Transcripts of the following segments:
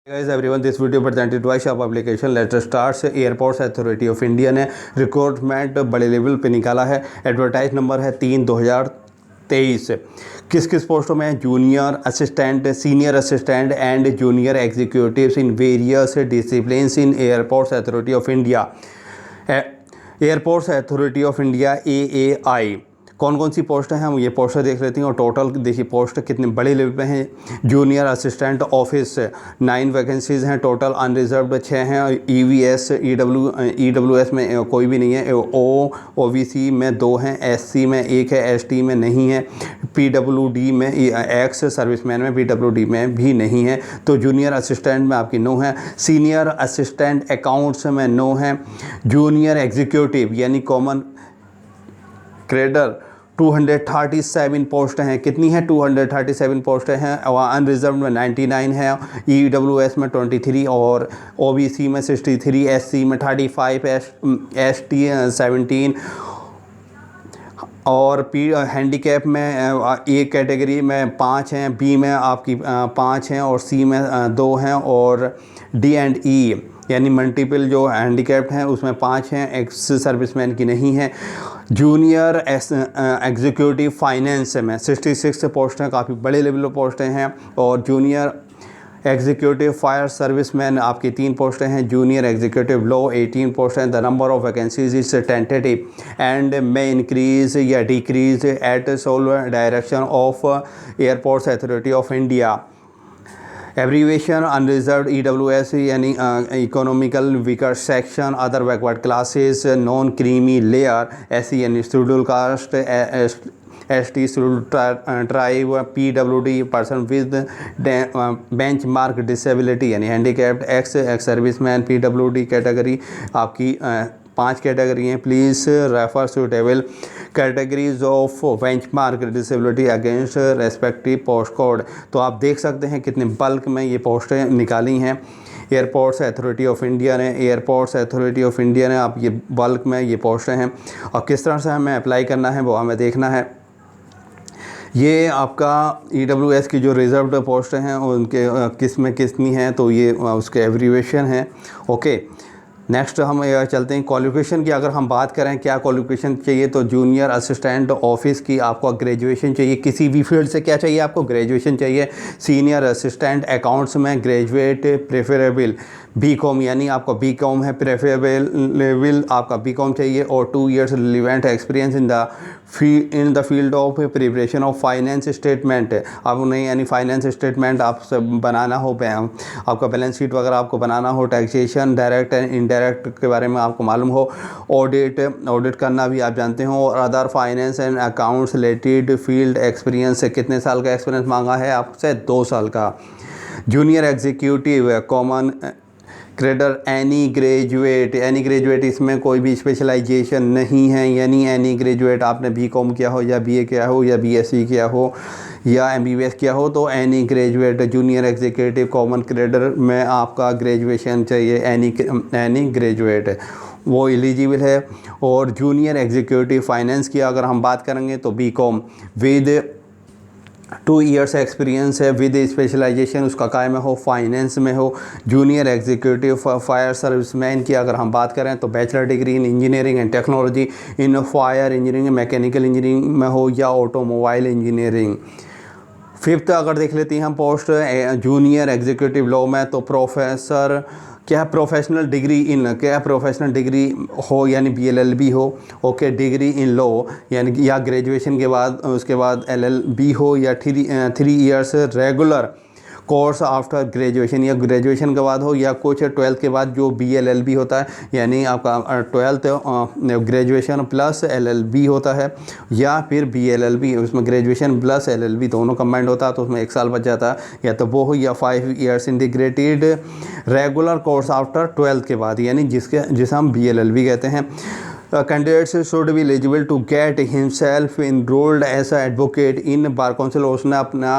Guys everyone, this video presented by shop application. Letter start. Airports authority of India ने recruitment बड़े level पे निकाला है। Advertise number है 3/2023। किस किस पोस्टों में? Junior assistant, senior assistant and junior executives in various disciplines in airports authority of India. Airports authority of India AAI। कौन कौन सी पोस्ट हैं हम ये पोस्टर देख लेते हैं। और टोटल देखिए पोस्ट कितने बड़े लेवल पे हैं। जूनियर असिस्टेंट ऑफिस 9 वैकेंसीज़ हैं टोटल। अनरिजर्व्ड 6 हैं। EVS EWS में कोई भी नहीं है। OBC में 2 हैं। SC में 1 है। ST में नहीं है। PWD में एक्स सर्विसमैन में PWD में भी नहीं है। तो जूनियर असिस्टेंट में आपकी 9 है। सीनियर असिस्टेंट अकाउंट्स में 9 है। जूनियर एग्जीक्यूटिव यानी कॉमन क्रेडर 237 पोस्ट हैं। कितनी है? 237 पोस्ट हैं। और अनरिजर्व में 99 है। EWS में 23 और OBC में 63, SC में 35, ST 17 और हैंडीकैप में एक कैटेगरी में 5 हैं। B में आपकी 5 हैं और C में 2 हैं और D&E यानी मल्टीपल जो हैंडीकैप्ड हैं उसमें 5 हैं। एक्स सर्विसमैन की नहीं है। जूनियर एग्जीक्यूटिव फाइनेंस में 66 पोस्ट हैं। काफ़ी बड़े लेवल पर पोस्टें हैं। और जूनियर एग्जीक्यूटिव फायर सर्विसमैन आपकी 3 पोस्टें हैं। जूनियर एग्जीक्यूटिव लॉ 18 पोस्ट हैं। The number of vacancies is tentative and may increase या decrease at sole direction of airports authority of India. Abbreviation unreserved EWS यानी economical weaker section, other backward classes, non creamy layer, SC यानी schedule caste, ST schedule tribe, PWD person with benchmark disability यानी handicapped, ex serviceman. PWD category आपकी 5 category हैं। Please refer suitable categories of benchmark disability against respective post code. तो आप देख सकते हैं कितने बल्क में ये पोस्टें निकाली हैं एयरपोर्ट्स अथॉरिटी ऑफ इंडिया ने। आप ये बल्क में ये पोस्टें हैं और किस तरह से हमें अप्लाई करना है वो हमें देखना है। ये आपका EWS की जो रिजर्व्ड पोस्ट हैं उनके किस में कितनी हैं तो ये उसके एब्रीवेशन हैं। ओके, नेक्स्ट हम चलते हैं क्वालिफिकेशन की। अगर हम बात करें क्या क्वालिफिकेशन चाहिए तो जूनियर असिस्टेंट ऑफिस की आपको ग्रेजुएशन चाहिए। किसी भी फील्ड से क्या चाहिए? आपको ग्रेजुएशन चाहिए। सीनियर असिस्टेंट अकाउंट्स में ग्रेजुएट प्रेफरेबल BCom यानी आपका BCom है प्रेफरेबल लेवल आपका BCom चाहिए। और 2 years relevant experience in the field of preparation of finance statement. अब उन्हें यानी फाइनेंस स्टेटमेंट आप सब बनाना हो, आपका बैलेंस शीट वगैरह आपको बनाना हो, टैक्सेशन डायरेक्ट एंड इनडायरेक्ट के बारे में आपको मालूम हो, ऑडिट करना भी आप जानते हो, और other finance and accounts related field experience. कितने साल का एक्सपीरियंस मांगा है आपसे? 2 साल का। Junior executive common credere any graduate इसमें कोई भी स्पेशलाइजेशन नहीं है। यानी एनी ग्रेजुएट आपने BCom किया हो या BA किया हो या BSc किया हो या MBBS किया हो तो any graduate junior executive common credere में आपका ग्रेजुएशन चाहिए। एनी ग्रेजुएट वो एलिजिबल है। और जूनियर एग्जीक्यूटिव फाइनेंस की अगर हम बात करेंगे तो BCom विद 2 years एक्सपीरियंस है विद स्पेशलाइजेशन उसका काय में हो, फाइनेंस में हो। जूनियर एग्जीक्यूटिव फायर सर्विसमैन की अगर हम बात करें तो bachelor degree in engineering and technology in fire engineering, mechanical engineering में हो या ऑटोमोबाइल इंजीनियरिंग। 5th अगर देख लेते हैं हम पोस्ट जूनियर एग्जीक्यूटिव लॉ में तो प्रोफेसर प्रोफेशनल डिग्री हो यानी BLLB हो। ओके, डिग्री इन लॉ यानी या ग्रेजुएशन के बाद उसके बाद LLB हो या 3 years regular course after graduation या ग्रेजुएशन के बाद हो या कुछ 12th के बाद जो BLLB होता है यानी आपका 12th ग्रेजुएशन प्लस LLB होता है या फिर BLLB उसमें ग्रेजुएशन प्लस LLB दोनों कंबाइंड होता है तो उसमें 1 साल बच जाता है। या तो वो हो या 5 years integrated regular course after 12th के बाद यानी जिसे हम BLLB कहते हैं। Candidates should be eligible to get himself enrolled as advocate in Bar Council. उसने अपना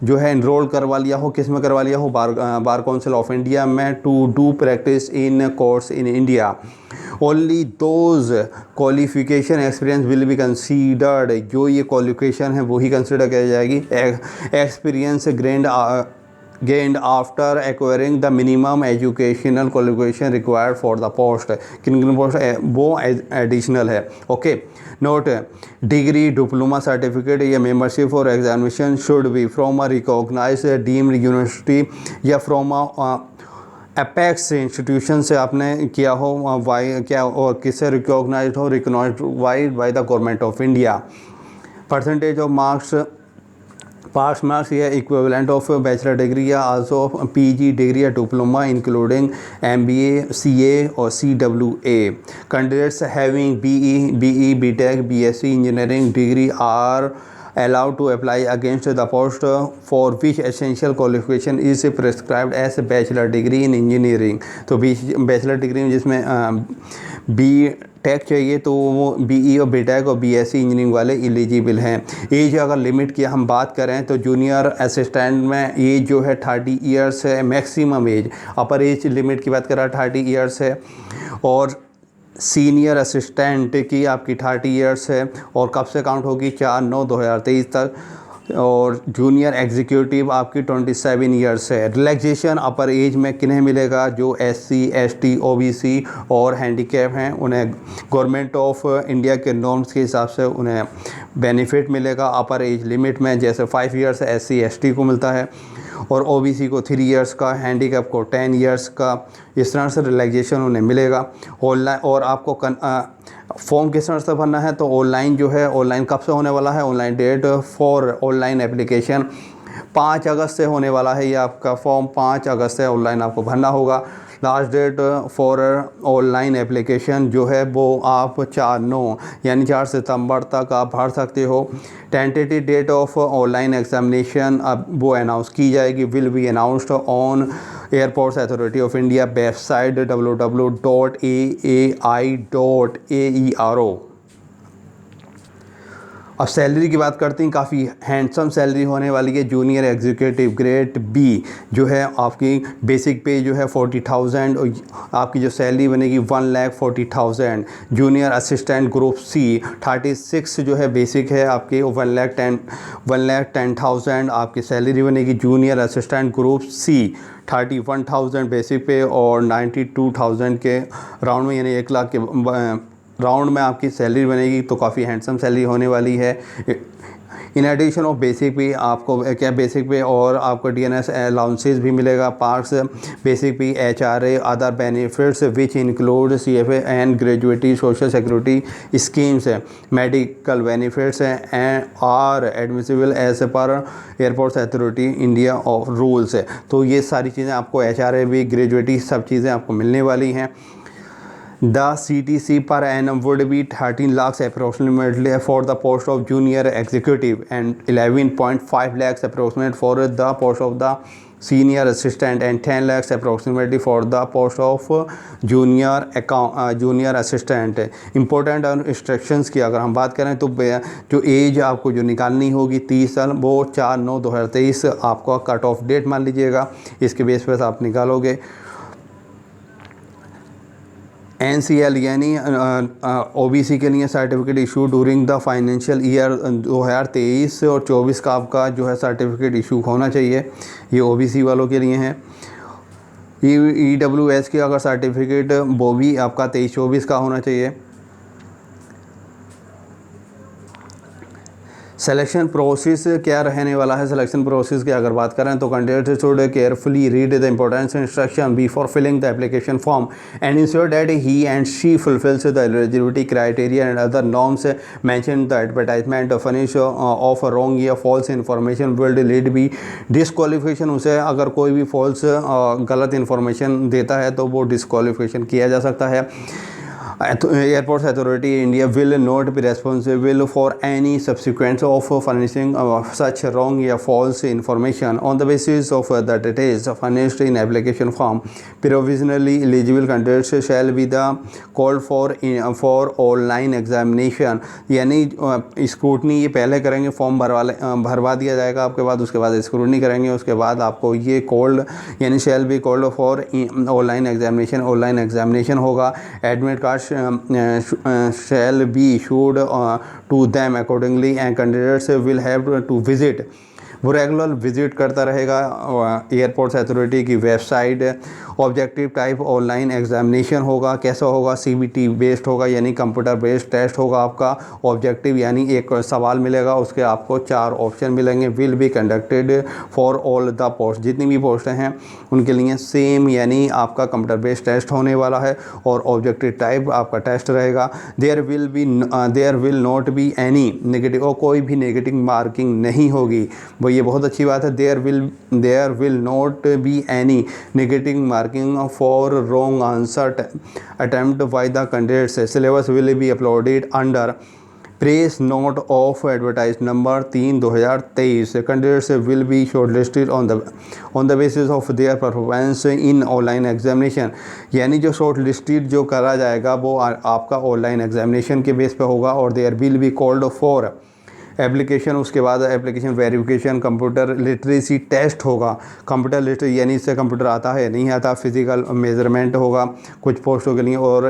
जो है इनरोल करवा लिया हो, किस में करवा लिया हो? बार काउंसिल ऑफ इंडिया में to do practice in courts in India. Only those qualification experience will be considered. जो ये क्वालिफिकेशन है वही कंसिडर किया जाएगी। Experience gained gained after acquiring the minimum educational qualification required for the post. किन post वो additional है. Okay, note, degree, diploma, certificate या मेंबरशिप और examination should be from a recognised deemed university या फ्रॉम अपेक्स इंस्टीट्यूशन से आपने किया हो, वाई क्या और किससे रिकॉग्नाइज्ड हो, recognised by the government of India. Percentage of marks, pass marks या इक्विवेलेंट ऑफ बैचलर डिग्री या आल्सो पीजी डिग्री या डिप्लोमा इंक्लूडिंग एमबीए, सीए और CWA. Candidates having BE, BTech, BSc engineering degree are allowed to apply against the post for which essential qualification is prescribed as bachelor degree in engineering. तो bachelor degree में जिसमें B take चाहिए तो वो be और BTech और BSc engineering वाले eligible हैं. एज अगर लिमिट की हम बात करें तो जूनियर असिस्टेंट में एज जो है 30 ईयर्स है मैक्सिमम एज. अपर एज लिमिट की बात करें 30 ईयर्स है और सीनियर असिस्टेंट की आपकी 30 ईयर्स है और कब से काउंट होगी 4/9/2023 तक. और जूनियर एग्जीक्यूटिव आपकी 27 ईयर्स है. रिलैक्सेशन अपर एज में किन्हें मिलेगा, जो एससी, एसटी, ओबीसी और हैंडीकैप हैं उन्हें गवर्नमेंट ऑफ इंडिया के नॉर्म्स के हिसाब से उन्हें बेनिफिट मिलेगा अपर एज लिमिट में. जैसे 5 ईयर्स एससी एसटी को मिलता है और ओबीसी को 3 ईयर्स का, हैंडीकैप को 10 ईयर्स का. इस तरह से रिलैक्सेशन उन्हें मिलेगा. ऑनलाइन और आपको फॉर्म किस तरह से भरना है तो ऑनलाइन जो है, ऑनलाइन कब से होने वाला है, online date for online application 5 अगस्त से होने वाला है. ये आपका फॉर्म 5 अगस्त से ऑनलाइन आपको भरना होगा. Last date for online application जो है वो आप 4/9 यानी 4 सितंबर तक आप भर सकते हो. Tentative date of online examination अब वो अनाउंस की जाएगी, will be announced on airports authority of India website www.aai.aero. अब सैलरी की बात करते हैं. काफ़ी हैंडसम सैलरी होने वाली है. जूनियर एग्जीक्यूटिव ग्रेड बी जो है आपकी बेसिक पे जो है 40,000 और आपकी जो सैलरी बनेगी 1,40,000. जूनियर असिस्टेंट ग्रुप सी 36 जो है बेसिक है आपकी 1,10,000 आपकी सैलरी बनेगी. Junior assistant group C 31,000 basic pay और 92,000 के राउंड में यानी 1 लाख के राउंड में आपकी सैलरी बनेगी. तो काफ़ी हैंडसम सैलरी होने वाली है. इन एडिशन ऑफ बेसिक पे आपको क्या बेसिक पे और आपको डीएनएस अलाउंसेस भी मिलेगा. Parts basic pay HRA other benefits which include CFA and gratuity social security schemes है. मेडिकल बेनिफिट्स हैं are admissible as per airports authority India of rules है. तो ये सारी चीज़ें आपको एचआरए भी ग्रेजुएटी सब चीज़ें आपको मिलने वाली हैं. The CTC per annum would be 13 lakhs approximately for the post of junior executive and 11.5 lakhs approximate for the post of the senior assistant and 10 lakhs approximately for the post of junior assistant. Important instructions की अगर हम बात करें तो जो as आपको जो निकालनी होगी 30 साल वो 4/9/2023 आपका कट ऑफ डेट मान लीजिएगा. इसके बेस पर आप निकालोगे. NCL यानी ओबीसी के लिए certificate issue during the financial year 2023 और 24 का आपका जो है सर्टिफिकेट इशू होना चाहिए. ये ओबीसी वालों के लिए हैं. EWS की अगर सर्टिफिकेट वो भी आपका 23-24 का होना चाहिए. सिलेक्शन प्रोसेस क्या रहने वाला है. सिलेक्शन प्रोसेस की अगर बात करें तो candidate should carefully read the important instruction before filling the application form and ensure that he and she fulfils the eligibility criteria and other norms mention the advertisement furnish of wrong या false information will lead be disqualification. उसे अगर कोई भी false गलत information देता है तो वो डिस्क्वालिफिकेशन किया जा सकता है. Airports Authority India will not be responsible for any subsequent of furnishing such wrong or false information on the basis of the details furnished in application form. Provisionally eligible candidates shall be the called for online examination. यानी scrutiny ये पहले करेंगे, form भरवा दिया जाएगा आपके बाद, उसके बाद स्क्रूटनी करेंगे, उसके बाद आपको ये कॉल्ड यानी shall be called for online examination. Online examination होगा. Admit card shall be issued to them accordingly and candidates will have to visit वो रेगुलर विजिट करता रहेगा एयरपोर्ट्स अथॉरिटी की website. Objective type online examination होगा, कैसा होगा, CBT based होगा यानी कंप्यूटर बेस्ड टेस्ट होगा आपका। ऑब्जेक्टिव यानी एक सवाल मिलेगा, उसके आपको 4 ऑप्शन मिलेंगे। Will be conducted for all the post, जितनी भी पोस्टें हैं उनके लिए सेम यानी आपका कंप्यूटर बेस्ड टेस्ट होने वाला है और ऑब्जेक्टिव टाइप आपका टेस्ट रहेगा। There will not be any negative, और कोई भी नेगेटिव मार्किंग नहीं होगी। वो ये बहुत अच्छी बात है। There will not be any negative marking for wrong answer attempt by the candidates. Syllabus will be uploaded under press note of advertise number 3/2023। Candidates will be shortlisted on the basis of their performance in online examination, यानी जो short listed जो करा जाएगा वो आपका online examination के base पे होगा। और there will be called for application, उसके बाद application verification, computer literacy test होगा। कंप्यूटर लिटरेसी यानी इससे कंप्यूटर आता है नहीं आता, फिजिकल मेजरमेंट होगा कुछ पोस्टों के लिए, और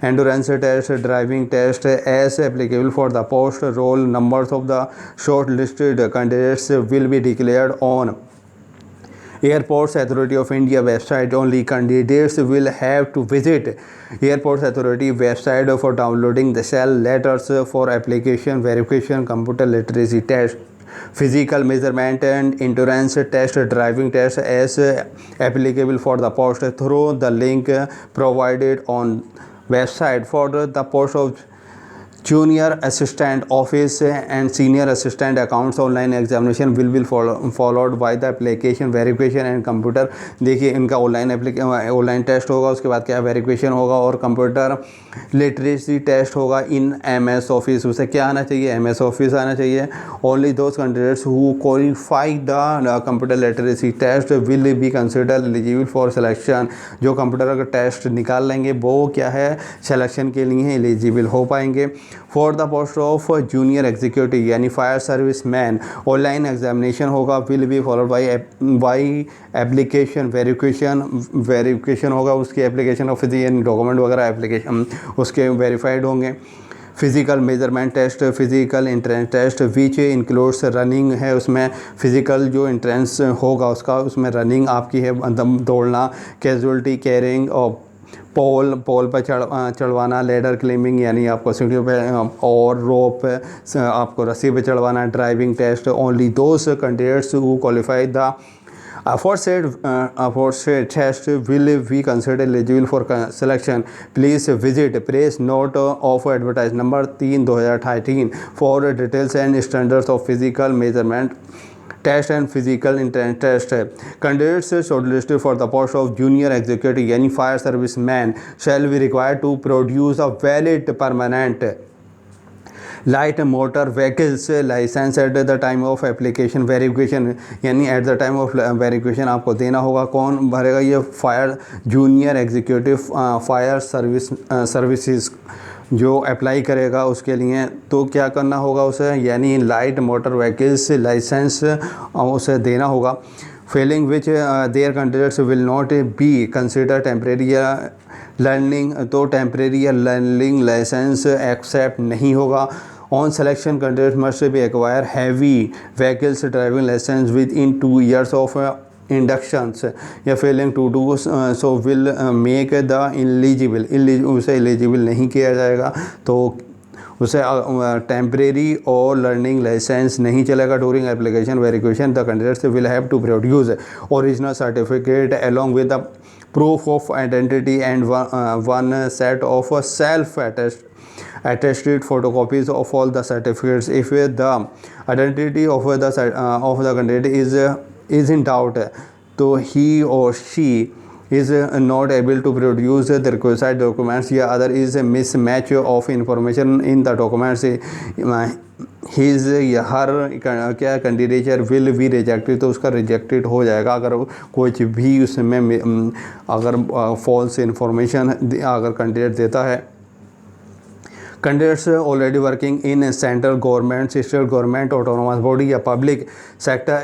endurance test, driving test as applicable for the post. Roll numbers of the shortlisted candidates will be declared on Airports Authority of India website only. Candidates will have to visit Airports Authority website for downloading the cell letters for application verification, computer literacy test, physical measurement and endurance test, driving test as applicable for the post through the link provided on website. For the post of junior assistant office and senior assistant accounts online examination will be followed by the application verification and computer। देखिए इनका online test होगा, उसके बाद क्या verification होगा और computer literacy test होगा इन MS office. उसे क्या आना चाहिए, MS ऑफिस आना चाहिए। Only those candidates who qualify the computer literacy test will be consider eligible for selection. जो कंप्यूटर का टेस्ट निकाल लेंगे वो क्या है, सिलेक्शन के लिए एलिजिबल हो पाएंगे। For the post of junior executive यानी fire serviceman, online examination होगा। Will be followed by application verification होगा, उसकी एप्लीकेशन ऑफ डॉक्यूमेंट वगैरह एप्लीकेशन उसके वेरीफाइड होंगे। Physical measurement test, physical entrance test which includes running है, उसमें physical जो एंट्रेंस होगा उसका उसमें रनिंग आपकी है, दौड़ना, कैजुअलिटी कैरिंग और पोल पर चढ़वाना, लेडर क्लाइंबिंग यानी आपको सीढ़ियों पे और रोप आपको रस्सी पे चढ़वाना, driving test. Only those candidates who qualify the aforesaid test will be considered eligible for selection. Please visit press note of advertise number 3/2018 for details and standards of physical measurement test and physical entrance test. Candidates shortlisted for the post of junior executive यानी fire service man shall be required to produce a valid permanent light motor vehicles licence at the time of application verification, यानी at the time of verification आपको देना होगा। कौन भरेगा ये, fire junior executive fire services जो apply करेगा उसके लिए। तो क्या करना होगा उसे, यानी लाइट मोटर व्हीकल्स लाइसेंस उसे देना होगा। Failing which their candidates will not be consider temporary learning, तो टेम्परेरी लर्निंग लाइसेंस एक्सेप्ट नहीं होगा। On selection candidate must be acquire heavy vehicles driving licence within 2 years of inductions या failing to do so will make the eligible, उसे eligible नहीं किया जाएगा। तो उसे टेम्परेरी और लर्निंग लाइसेंस नहीं चलेगा। During application verification the candidates will have to produce original certificate along with the proof of identity and one set of self-attested photocopies of all the certificates. If the identity of the candidate is in doubt, so he or she is not able to produce the requisite documents या other is a mismatch of information in the documents, his या हर क्या candidature will be rejected, तो उसका rejected हो जाएगा अगर कुछ भी उसमें अगर फॉल्स इंफॉर्मेशन अगर कैंडिडेट देता है। Candidates already working in central government, state government, autonomous body या public sector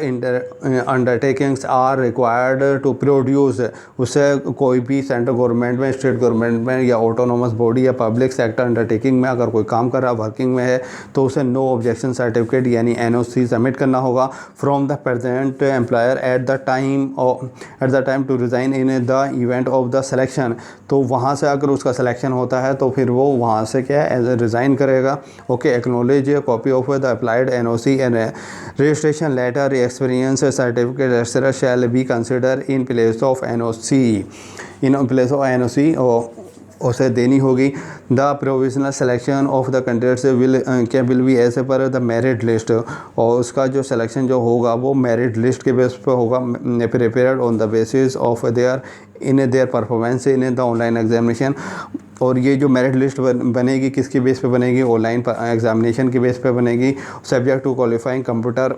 undertakings are required to produce, उसे कोई भी सेंट्रल गवर्नमेंट में, स्टेट गवर्नमेंट में या ऑटोनोमस बॉडी या पब्लिक सेक्टर अंडरटेकिंग में अगर कोई काम कर रहा है, वर्किंग में है, तो उसे नो ऑब्जेक्शन सर्टिफिकेट यानी NOC सबमिट करना होगा from the present employer at the time to resign in the event of the selection. तो वहाँ से अगर उसका सिलेक्शन होता है तो फिर वो वहाँ से क्या है रिज़ाइन करेगा। Okay, acknowledge copy of the applied NOC and registration letter, experience certificate etcetera shall be consider in place of NOC, in place of NOC उसे देनी होगी। The provisional selection of the candidates will be as per the merit list, और उसका जो selection जो होगा वो merit list के बेस पर होगा, prepared on the basis of their performance in the online examination. और ये जो मेरिट लिस्ट बनेगी किसके बेस पे बनेगी? ऑनलाइन एग्जामिनेशन के बेस पे बनेगी, subject to qualifying computer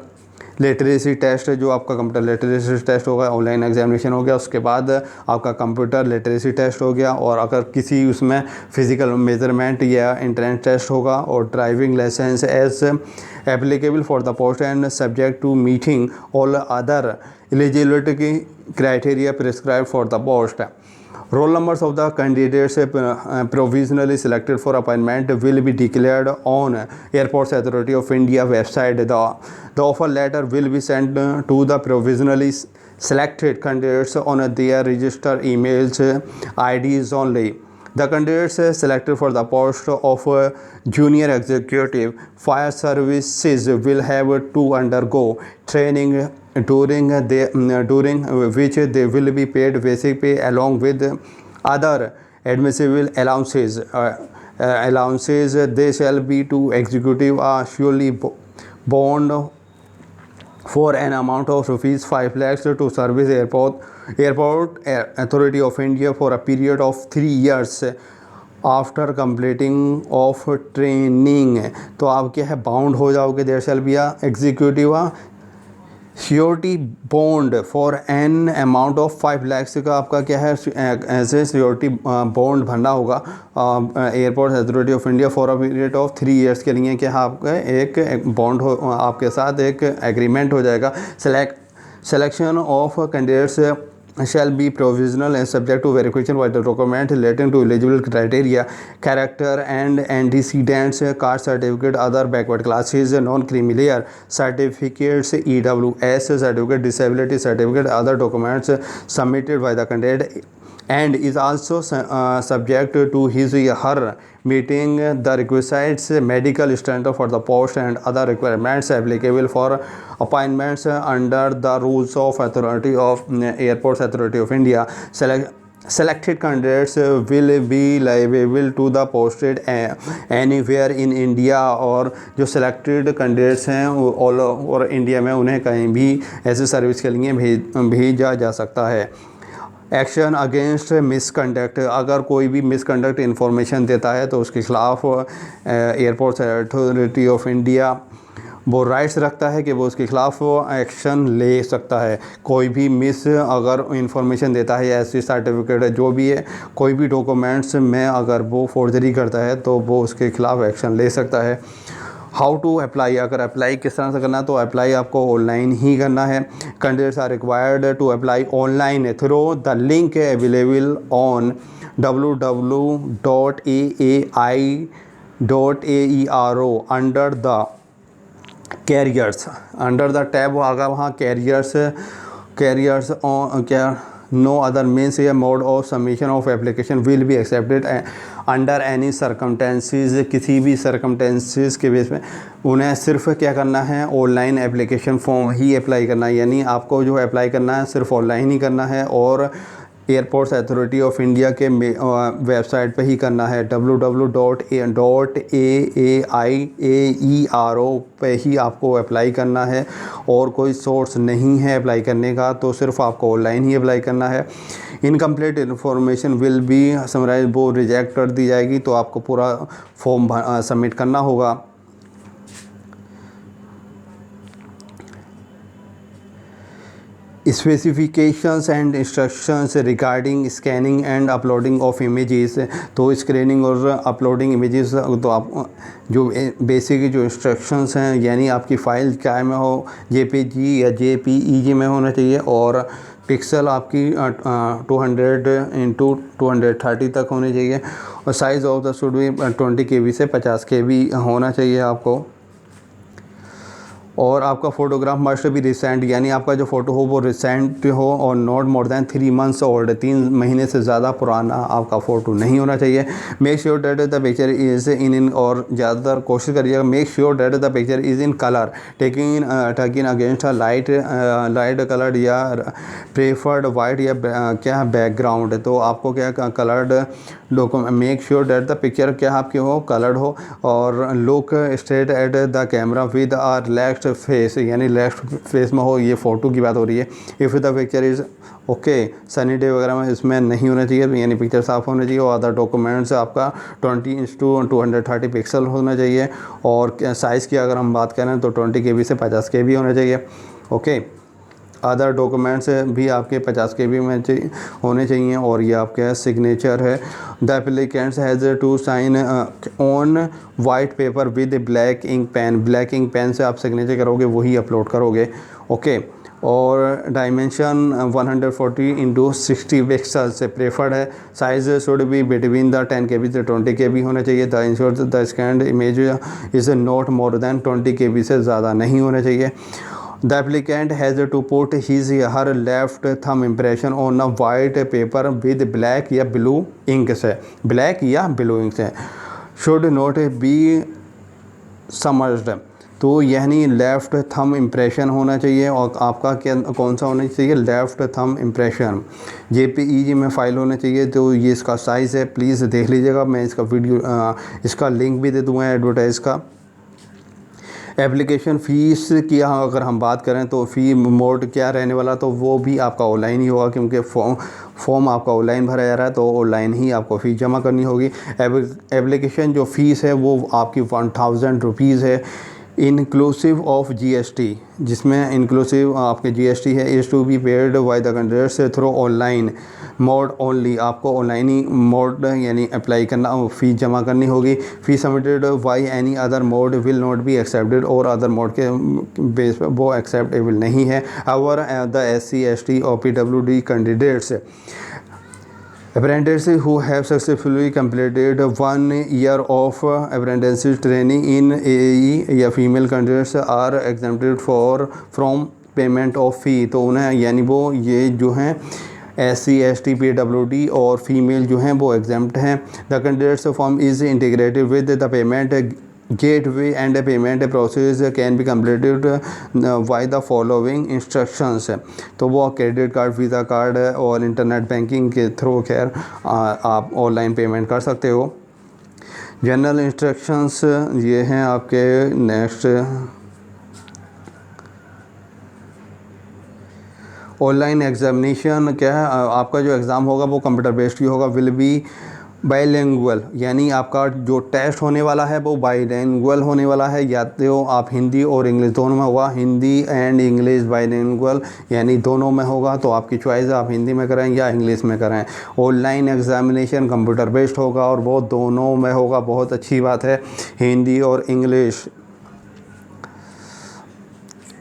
literacy test. जो आपका कंप्यूटर लिटरेसी टेस्ट होगा, ऑनलाइन एग्जामिनेशन हो गया, उसके बाद आपका कंप्यूटर लिटरेसी टेस्ट हो गया, और अगर किसी उसमें फिज़िकल मेजरमेंट या एंट्रेंस टेस्ट होगा, और driving licence as applicable for the post and subject to meeting all other eligibility criteria prescribe for the post. Roll numbers of the candidates provisionally selected for appointment will be declared on Airports Authority of India website. The offer letter will be sent to the provisionally selected candidates on their registered emails IDs only. The candidates selected for the post of junior executive fire services will have to undergo training during which they will be paid basic pay along with other admissible allowances. They shall be to executive surely bond for an amount of rupees 5 lakhs to service Airport Authority of India for a period of 3 years after completing of training. तो आप क्या है bound हो जाओगे। There shall be a executive surety bond for an amount of 5 lakh का आपका क्या है ऐसे श्योरिटी बॉन्ड भरना होगा airport authority of India for a period of 3 years के लिए। क्या आपका एक बॉन्ड हो आपके साथ एक एग्रीमेंट हो जाएगा। Selection of candidates shall be provisional and subject to verification by the document relating to eligible criteria, character and antecedents, caste certificate, other backward classes, non-creamier certificates, EWS certificate, disability certificate, other documents submitted by the candidate, and is also subject to his or her meeting the requisite medical standard for the post and other requirements applicable for appointments under the rules of Authority of Airports Authority of India. Selected candidates will be liable to the posted anywhere in India, और जो selected candidates हैं all over India में उन्हें कहीं भी ऐसे service के लिए भेजा जा सकता है। एक्शन अगेंस्ट मिसकंडक्ट, अगर कोई भी मिसकंडक्ट इन्फॉर्मेशन देता है तो उसके खिलाफ एयरपोर्ट्स अथॉरिटी ऑफ इंडिया वो राइट्स रखता है कि वो उसके खिलाफ एक्शन ले सकता है। कोई भी मिस अगर इन्फॉर्मेशन देता है या ऐसी सर्टिफिकेट जो भी है कोई भी डॉक्यूमेंट्स में अगर वो फोर्जरी करता है तो वो उसके खिलाफ एक्शन ले सकता है। हाउ टू अप्लाई, अगर अप्लाई किस तरह से करना है तो अप्लाई आपको ऑनलाइन ही करना है। Candidates are required to apply online through the link available on www.aai.aero under the careers, under the tab अगर वहाँ कैरियर्स क्या नो अदर मीन्स या mode of submission of application will be accepted under any circumstances, किसी भी circumstances के base में उन्हें सिर्फ क्या करना है ऑनलाइन एप्लीकेशन फॉर्म ही अप्लाई करना है। यानी आपको जो अप्लाई करना है सिर्फ ऑनलाइन ही करना है और एयरपोर्ट्स अथॉरिटी ऑफ इंडिया के वेबसाइट पे ही करना है। www.aai.aero पे ही आपको अप्लाई करना है और कोई सोर्स नहीं है अप्लाई करने का, तो सिर्फ आपको ऑनलाइन ही अप्लाई करना है। Incomplete information will be summarise, वो रिजेक्ट कर दी जाएगी तो आपको पूरा फॉर्म सबमिट करना होगा। Specifications and instructions regarding scanning and uploading of images. तो स्कैनिंग और अपलोडिंग इमेजेस, तो आप जो बेसिक जो इंस्ट्रक्शंस हैं, यानी आपकी फ़ाइल क्या में हो, जेपीजी या जेपीईजी में होना चाहिए, और पिक्सल आपकी 200x230 तक होनी चाहिए, और साइज़ ऑफ द शुड भी 20 KB से 50 KB होना चाहिए आपको। और आपका फ़ोटोग्राफ मस्ट भी रिसेंट, यानी आपका जो फ़ोटो हो वो रिसेंट हो और not more then 3 months old, 3 महीने से ज़्यादा पुराना आपका फ़ोटो नहीं होना चाहिए। Make sure that the picture is in और ज़्यादातर कोशिश करिएगा make sure that the picture is in colour taking against a light coloured या प्रेफर्ड वाइट या क्या बैकग्राउंड है। तो आपको क्या coloured document, make sure that the picture क्या आपके हो कलर्ड हो, और look straight at the camera with a relaxed face, यानी रिलैक्स्ड फेस में हो, ये फ़ोटो की बात हो रही है। If the picture is okay sunny day वगैरह में इसमें नहीं होना चाहिए, यानी पिक्चर साफ़ होना चाहिए। और अदर डॉक्यूमेंट्स आपका 20x230 पिक्सल होना चाहिए, और साइज़ की अगर हम बात करें तो 20 KB से 50 KB होना चाहिए। ओके, अदर डॉक्यूमेंट्स भी आपके 50 KB में होने चाहिए। और ये आपका सिग्नेचर है। The applicants has to sign on white paper with black ink pen, black ink pen से आप सिग्नेचर करोगे, वही अपलोड करोगे। ओके, और डायमेंशन 140x60 पिक्सल से प्रेफर्ड है। Size should be between the 10 KB से 20 KB होना चाहिए। The ensure the scanned image is not more than 20 KB से ज़्यादा नहीं होना चाहिए। The applicant has to put his her left thumb impression on a white paper with black या blue ink से, black या blue ink से, should not be smudged। तो यानी लेफ़्ट थंब इम्प्रेशन होना चाहिए, और आपका क्या कौन सा होना चाहिए, लेफ़्ट थंब इम्प्रेशन जेपीईजी में फ़ाइल होना चाहिए। तो ये इसका साइज़ है, प्लीज़ देख लीजिएगा। मैं इसका वीडियो इसका लिंक भी दे दूँगा एडवर्टाइज़ का। एप्लीकेशन फ़ीस की अगर हम बात करें तो फ़ी मोड क्या रहने वाला, तो वो भी आपका ऑनलाइन ही होगा, क्योंकि फॉर्म आपका ऑनलाइन भरा जा रहा है, तो ऑनलाइन ही आपको फ़ीस जमा करनी होगी। एप्लीकेशन जो फ़ीस है वो आपकी 1000 रुपीज़ है, इंक्लूसिव ऑफ GST, जिसमें इंक्लूसिव आपके GST है। Is to be paid by the candidates through online mode only, आपको ऑनलाइन ही मोड यानी अप्लाई करना, फ़ी जमा करनी होगी। Fee submitted by any other mode will not be accepted, और अदर मोड के बेस पर वो एक्सेप्टेबल नहीं है। अवर द SC ST और PWD candidates apprentices who have successfully completed 1 year of apprenticeship training in AE या female candidates are exempted from payment of fee। तो उन्हें यानी वो ये जो हैं SC ST PWD और फीमेल जो हैं वो एग्जाम्प्ट हैं। The candidates form is integrated with the payment gateway and payment process can be completed by the following instructions. तो वो क्रेडिट कार्ड, वीज़ा कार्ड और इंटरनेट बैंकिंग के थ्रू खैर आप ऑनलाइन पेमेंट कर सकते हो। जनरल इंस्ट्रक्शंस ये हैं आपके। नेक्स्ट, ऑनलाइन एग्जामिनेशन क्या है, आपका जो एग्ज़ाम होगा वो कंप्यूटर बेस्ड ही होगा। विल बी बाइलिंगुअल, यानी आपका जो टेस्ट होने वाला है वो बाइलिंगुअल होने वाला है, या तो आप हिंदी और इंग्लिश दोनों में होगा, हिंदी एंड इंग्लिश बाइलिंगुअल, यानी दोनों में होगा। तो आपकी चॉइस है, आप हिंदी में करें या इंग्लिश में करें। ऑनलाइन एग्जामिनेशन कंप्यूटर बेस्ड होगा और वो दोनों में होगा, बहुत अच्छी बात है, हिंदी और इंग्लिश।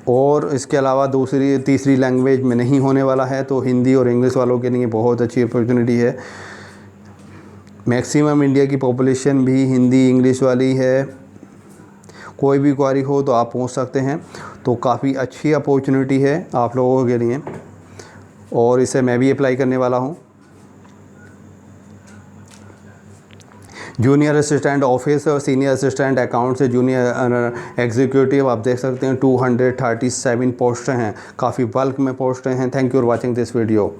और इसके अलावा दूसरी तीसरी लैंग्वेज में नहीं होने वाला है, तो हिंदी और इंग्लिश वालों के लिए बहुत अच्छी अपॉर्चुनिटी है। मैक्सिमम इंडिया की पॉपुलेशन भी हिंदी इंग्लिश वाली है। कोई भी क्वारी हो तो आप पूछ सकते हैं, तो काफ़ी अच्छी अपॉर्चुनिटी है आप लोगों के लिए, और इसे मैं भी अप्लाई करने वाला हूँ। जूनियर असिस्टेंट ऑफिस और सीनियर असिस्टेंट अकाउंट से जूनियर एग्जीक्यूटिव आप देख सकते हैं 237 पोस्ट हैं, काफ़ी बल्क में पोस्ट हैं। Thank you for watching this video.